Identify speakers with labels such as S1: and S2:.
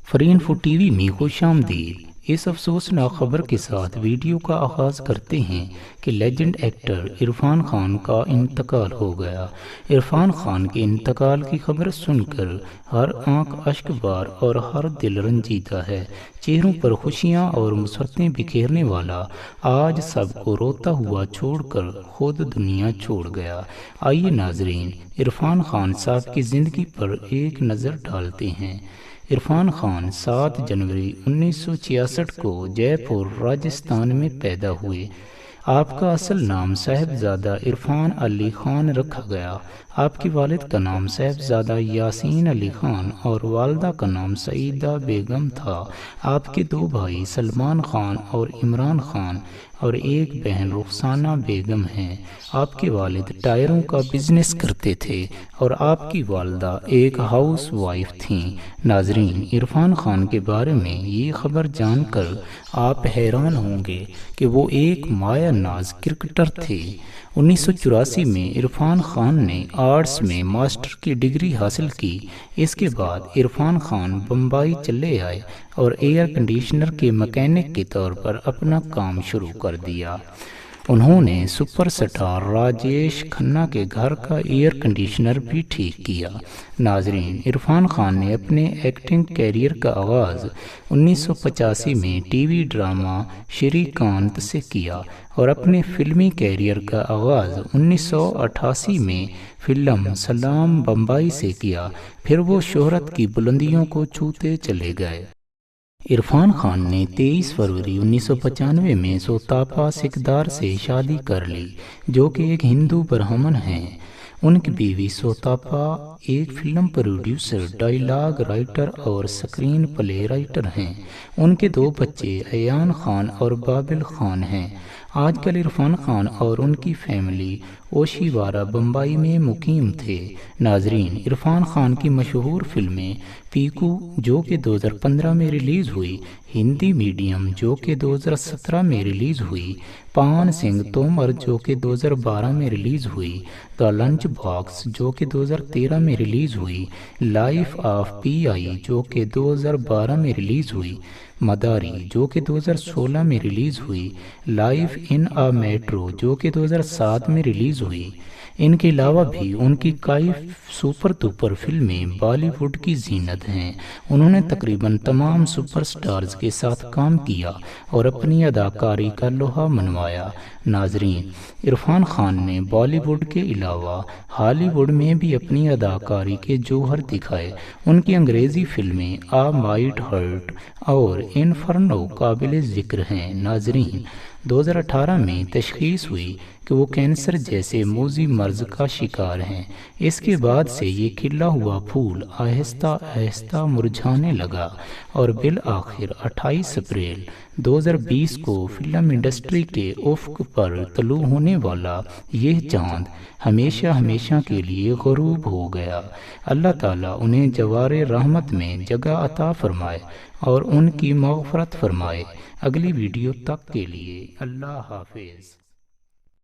S1: Foreign food T V میں خوش آمدید۔ اس افسوسناک خبر کے ساتھ ویڈیو کا آغاز کرتے ہیں کہ لیجنڈ ایکٹر عرفان خان کا انتقال ہو گیا۔ عرفان خان کے انتقال کی خبر سن کر ہر آنکھ اشک بار اور ہر دل رنجیدہ ہے۔ چہروں پر خوشیاں اور مسرتیں بکھیرنے والا آج سب کو روتا ہوا چھوڑ کر خود دنیا چھوڑ گیا۔ آئیے ناظرین، عرفان خان صاحب کی زندگی پر ایک نظر ڈالتے ہیں۔ عرفان خان 7 جنوری 1966 کو جے پور راجستھان میں پیدا ہوئے۔ آپ کا اصل نام صاحبزادہ عرفان علی خان رکھا گیا۔ آپ کے والد کا نام صاحبزادہ یاسین علی خان اور والدہ کا نام سعیدہ بیگم تھا۔ آپ کے 2 بھائی سلمان خان اور عمران خان اور ایک بہن رخسانہ بیگم ہیں۔ آپ کے والد ٹائروں کا بزنس کرتے تھے اور آپ کی والدہ ایک ہاؤس وائف تھیں۔ ناظرین، عرفان خان کے بارے میں یہ خبر جان کر آپ حیران ہوں گے کہ وہ ایک مایہ ناز کرکٹر تھے۔ 1984 میں عرفان خان نے آرٹس میں ماسٹر کی ڈگری حاصل کی۔ اس کے بعد عرفان خان بمبئی چلے آئے اور ایئر کنڈیشنر کے مکینک کے طور پر اپنا کام شروع کر دیا۔ انہوں نے سپر سٹار راجیش کھنہ کے گھر کا ایئر کنڈیشنر بھی ٹھیک کیا۔ ناظرین، عرفان خان نے اپنے ایکٹنگ کیریئر کا آغاز 1985 میں ٹی وی ڈرامہ شری کانت سے کیا اور اپنے فلمی کیریئر کا آغاز 1988 میں فلم سلام بمبئی سے کیا۔ پھر وہ شہرت کی بلندیوں کو چھوتے چلے گئے۔ عرفان خان نے 23 فروری 1995 میں سوتاپا سکدار سے شادی کر لی، جو کہ ایک ہندو برہمن ہیں۔ ان کی بیوی سوتاپا ایک فلم پروڈیوسر، ڈائیلاگ رائٹر اور سکرین پلے رائٹر ہیں۔ ان کے 2 بچے ایان خان اور بابل خان ہیں۔ آج کل عرفان خان اور ان کی فیملی اوشیوارا بمبئی میں مقیم تھے۔ ناظرین، عرفان خان کی مشہور فلمیں پیکو جو کہ 2015 میں ریلیز ہوئی، ہندی میڈیم جو کہ 2017 میں ریلیز ہوئی، پان سنگھ تومر جو کہ 2012 میں ریلیز ہوئی، دا لنچ باکس جو کہ 2013 میں ریلیز ہوئی، لائف آف پی آئی جو کہ 2012 میں ریلیز ہوئی، مداری جو کہ 2016 میں ریلیز ہوئی، لائف ان آ میٹرو جو کہ 2007 میں ریلیز ہوئی۔ ان کے علاوہ بھی ان کی کئی سپر ڈوپر فلمیں بالی ووڈ کی زینت ہیں۔ انہوں نے تقریباً تمام سپر سٹارز کے ساتھ کام کیا اور اپنی اداکاری کا لوہا منوایا۔ ناظرین، عرفان خان نے بالی ووڈ کے علاوہ ہالی ووڈ میں بھی اپنی اداکاری کے جوہر دکھائے۔ ان کی انگریزی فلمیں آ مائٹ ہرٹ اور انفرنو قابل ذکر ہیں۔ ناظرین، 2018 میں تشخیص ہوئی کہ وہ کینسر جیسے موذی مرض کا شکار ہیں۔ اس کے بعد سے یہ کھلا ہوا پھول آہستہ آہستہ مرجھانے لگا اور بالآخر 28 اپریل 2020 کو فلم انڈسٹری کے افق پر طلوع ہونے والا یہ چاند ہمیشہ ہمیشہ کے لیے غروب ہو گیا۔ اللہ تعالیٰ انہیں جوار رحمت میں جگہ عطا فرمائے اور ان کی مغفرت فرمائے۔ اگلی ویڈیو تک کے لیے اللہ حافظ۔